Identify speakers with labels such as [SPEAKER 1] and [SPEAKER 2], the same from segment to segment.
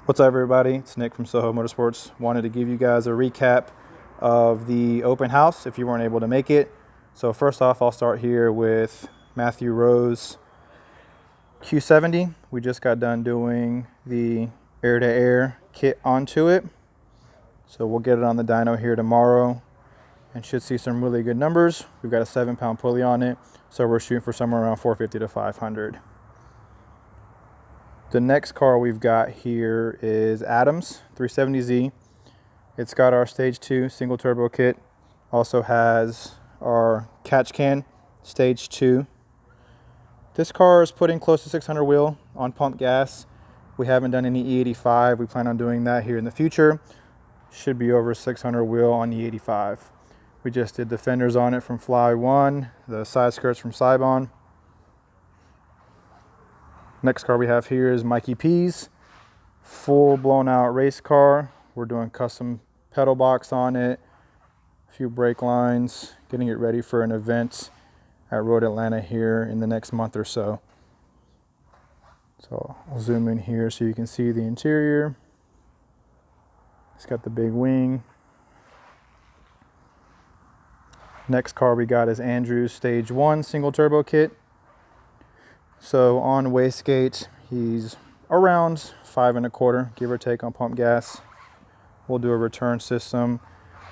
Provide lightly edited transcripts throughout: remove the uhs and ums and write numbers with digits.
[SPEAKER 1] What's up, everybody? It's Nick from SOHO Motorsports. Wanted to give you guys a recap of the open house if you weren't able to make it. So first off, I'll start here with Matthew Rowe's Q70. We just got done doing the air-to-air kit onto it. So we'll get it on the dyno here tomorrow and should see some really good numbers. We've got a 7-pound pulley on it, so we're shooting for somewhere around 450 to 500. The next car we've got here is Adam's 370Z. It's got our Stage 2 single turbo kit. Also has our catch can Stage 2. This car is putting close to 600 wheel on pump gas. We haven't done any E85. We plan on doing that here in the future. Should be over 600 wheel on E85. We just did the fenders on it from Fly 1, the side skirts from Sibon. Next car we have here is Mikey Peas, full blown out race car. We're doing custom pedal box on it, a few brake lines, getting it ready for an event at Road Atlanta here in the next month or so. So I'll zoom in here so you can see the interior. It's got the big wing. Next car we got is Andrew's Stage 1 single turbo kit. So on wastegate, he's around 5 1/4, give or take on pump gas. We'll do a return system,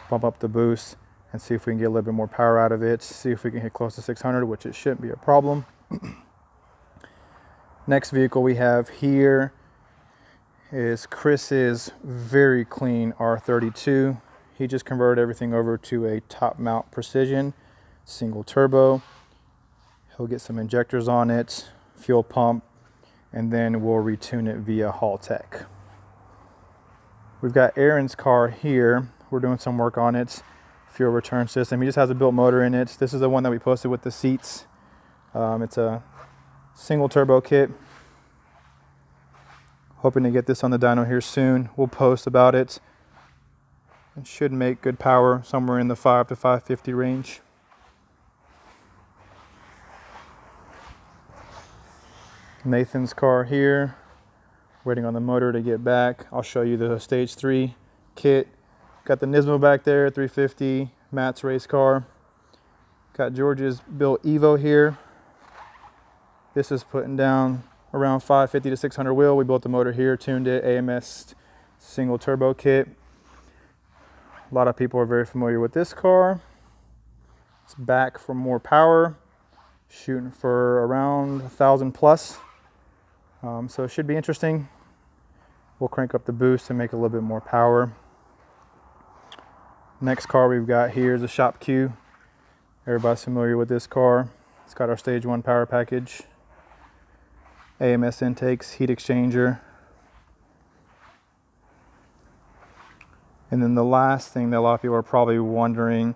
[SPEAKER 1] bump up the boost, and see if we can get a little bit more power out of it. See if we can hit close to 600, which it shouldn't be a problem. Next vehicle we have here is Chris's very clean R32. He just converted everything over to a top mount precision single turbo. He'll get some injectors on it, fuel pump, and then we'll retune it via Haltech. We've got Aaron's car here. We're doing some work on it, fuel return system. He just has a built motor in it. This is the one that we posted with the seats. It's a single turbo kit. Hoping to get this on the dyno here soon. We'll post about it. It should make good power, somewhere in the 5 to 550 range. Nathan's car here, waiting on the motor to get back. I'll show you the Stage 3 kit. Got the Nismo back there, 350, Matt's race car. Got George's built Evo here. This is putting down around 550 to 600 wheel. We built the motor here, tuned it, AMS single turbo kit. A lot of people are very familiar with this car. It's back for more power, shooting for around 1,000 plus. So it should be interesting. We'll crank up the boost and make a little bit more power. Next car we've got here is a Shop Q. Everybody's familiar with this car. It's got our Stage 1 power package, AMS intakes, heat exchanger. And then the last thing that a lot of people are probably wondering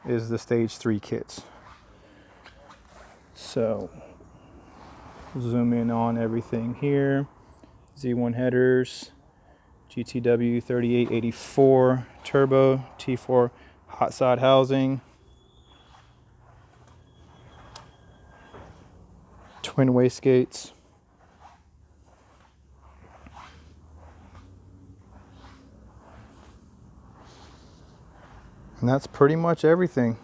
[SPEAKER 1] is the Stage 3 kits. So zoom in on everything here. Z1 headers, GTW 3884 turbo, T4 hot side housing, twin wastegates, and that's pretty much everything.